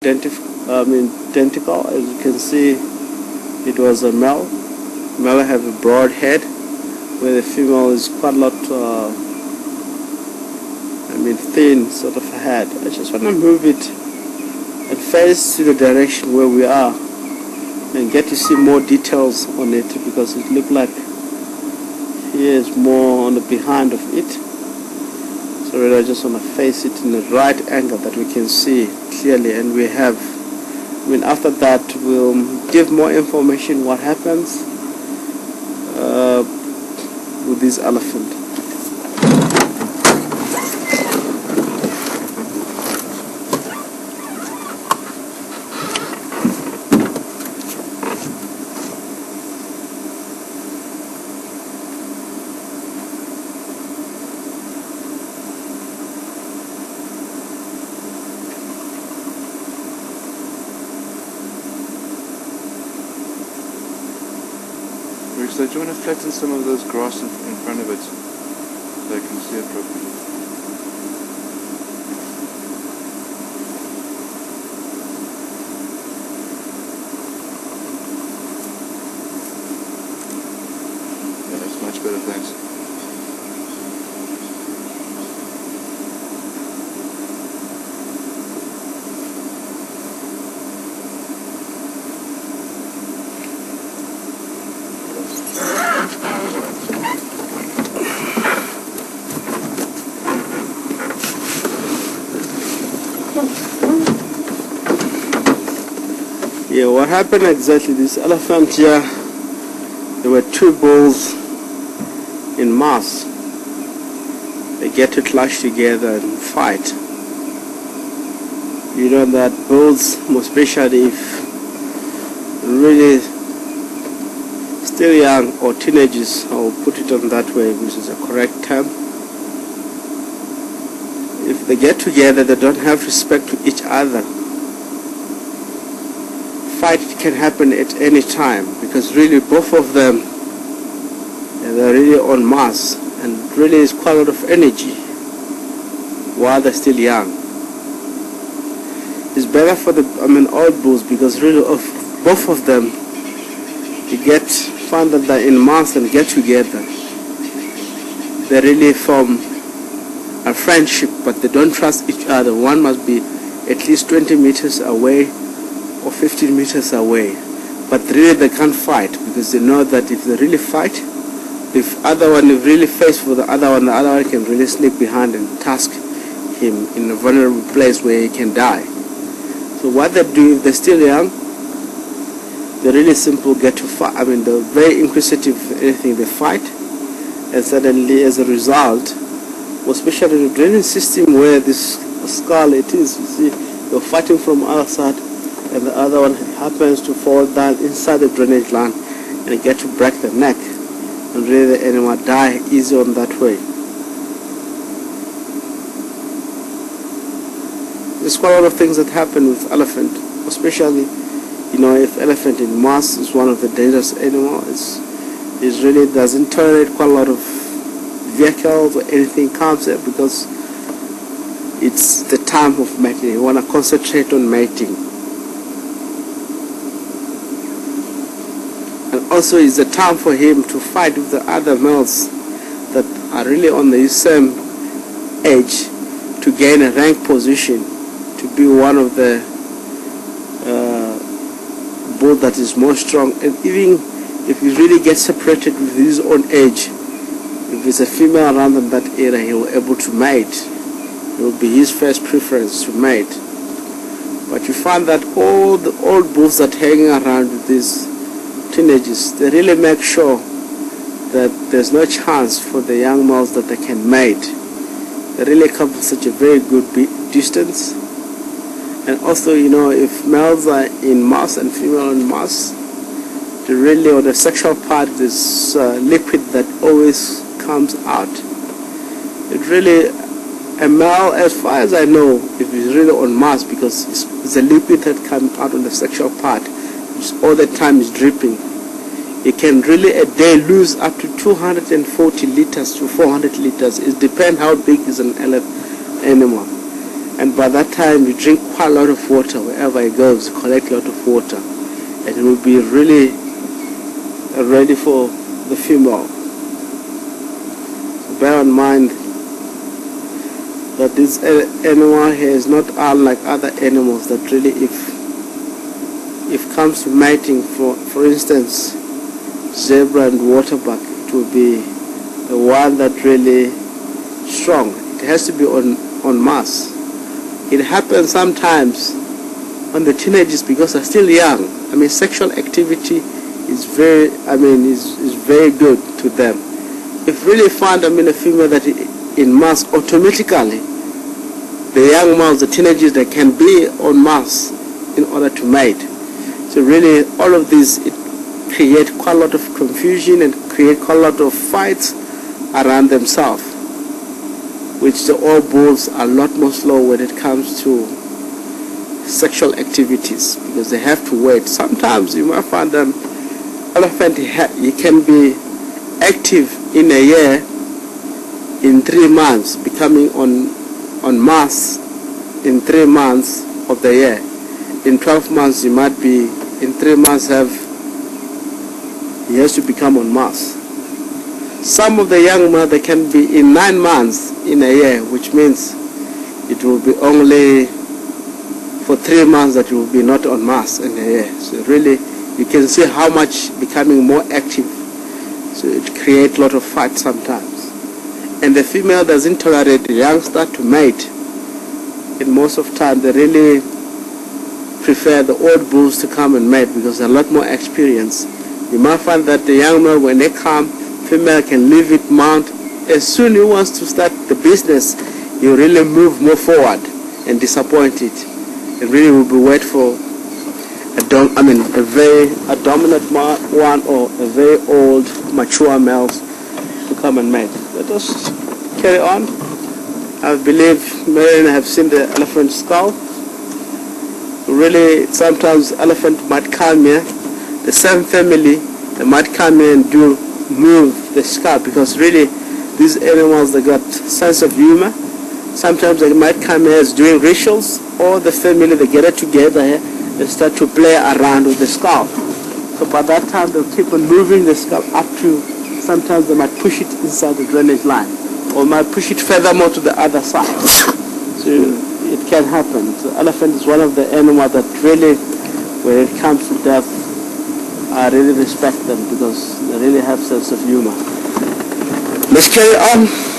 identical. As you can see, it was a male. Male have a broad head, where the female is quite a lot, thin sort of head. I just want to move it and face to the direction where we are and get to see more details on it, because it looked like here is more on the behind of it. So really I just want to face it in the right angle that we can see clearly, and we have, after that we'll give more information what happens with this elephant. So do you want to flatten some of those grass in front of it so I can see it properly? Yeah, that's much better, thanks. Yeah, what happened exactly, this elephant here, there were two bulls in mass. They get to clash together and fight. You know that bulls, most especially if really still young or teenagers, I'll put it on that way, which is a correct term. If they get together, they don't have respect to each other. Fight can happen at any time, because really both of them, they're really on mass, and really is quite a lot of energy while they're still young. It's better for the old bulls, because really of both of them, you find that they're in mass and get together. They really form a friendship, but they don't trust each other. One must be at least 20 meters away or 15 meters away, but really they can't fight, because they know that if they really fight, if other one really face for the other one can really sneak behind and task him in a vulnerable place where he can die. So what they do, if they're still young, they really simple get to fight. They're very inquisitive. If anything, they fight, and suddenly as a result, especially the drainage system where this skull it is, you see, they're fighting from outside, and the other one happens to fall down inside the drainage line and get to break the neck, and really the animal die easy on that way. There's quite a lot of things that happen with elephant, especially if elephant in mass is one of the dangerous animals. It really doesn't tolerate quite a lot of vehicles or anything comes there, because it's the time of mating. You want to concentrate on mating. And also it's a time for him to fight with the other males that are really on the same age, to gain a rank position, to be one of the bull that is more strong. And even if he really gets separated with his own age, if there's a female around in that area, he will be able to mate. It will be his first preference to mate. But you find that all the old bulls that hang around with these teenagers, they really make sure that there's no chance for the young males that they can mate. They really come from such a very good distance. And also, if males are in mass and female in mass, they really, on the sexual part, this liquid that always comes out. It really, a male, as far as I know, if he's really on mass, because it's a liquid that comes out on the sexual part, which all the time is dripping. It can really a day lose up to 240 liters to 400 liters. It depends how big is an animal. and by that time you drink quite a lot of water. Wherever it goes, you collect a lot of water, and it will be really ready for the female. So bear in mind that this animal here is not unlike other animals that really, if comes to mating, for instance, zebra and waterbuck, it will be the one that really strong. It has to be on mass. It happens sometimes on the teenagers because they're still young. I mean, sexual activity is very good to them. If really find, a female that in mass, automatically the young males, the teenagers, they can be on mass in order to mate. So really, all of this, it create quite a lot of confusion and create quite a lot of fights around themselves, which the old bulls are a lot more slow when it comes to sexual activities because they have to wait. Sometimes you might find an elephant, he can be active in a year, in 3 months, becoming on mass in 3 months of the year. In 12 months, you might be, in 3 months, he has to become on mass. Some of the young men, they can be in 9 months in a year, which means it will be only for 3 months that you will be not on mass in a year. So really, you can see how much becoming more active. So it creates a lot of fight sometimes. And the female doesn't tolerate the youngster to mate. And most of the time, they really prefer the old bulls to come and mate because they're a lot more experience. You might find that the young male, when they come, female can leave it mount. As soon as he wants to start the business, you really move more forward and disappoint it. And really will be wait for a dominant one or a very old, mature male to come and mate. Let us carry on. I believe many have seen the elephant skull. Really, sometimes elephant might come here, the same family, they might come here and move the skull because really these animals, they got sense of humor. Sometimes they might come here as doing rituals, or the family, they get it together here and start to play around with the skull. So by that time they'll keep on moving the skull up to, sometimes they might push it inside the drainage line or might push it furthermore to the other side. So it can happen. So elephant is one of the animals that really, when it comes to death, I really respect them because they really have sense of humor. Let's carry on.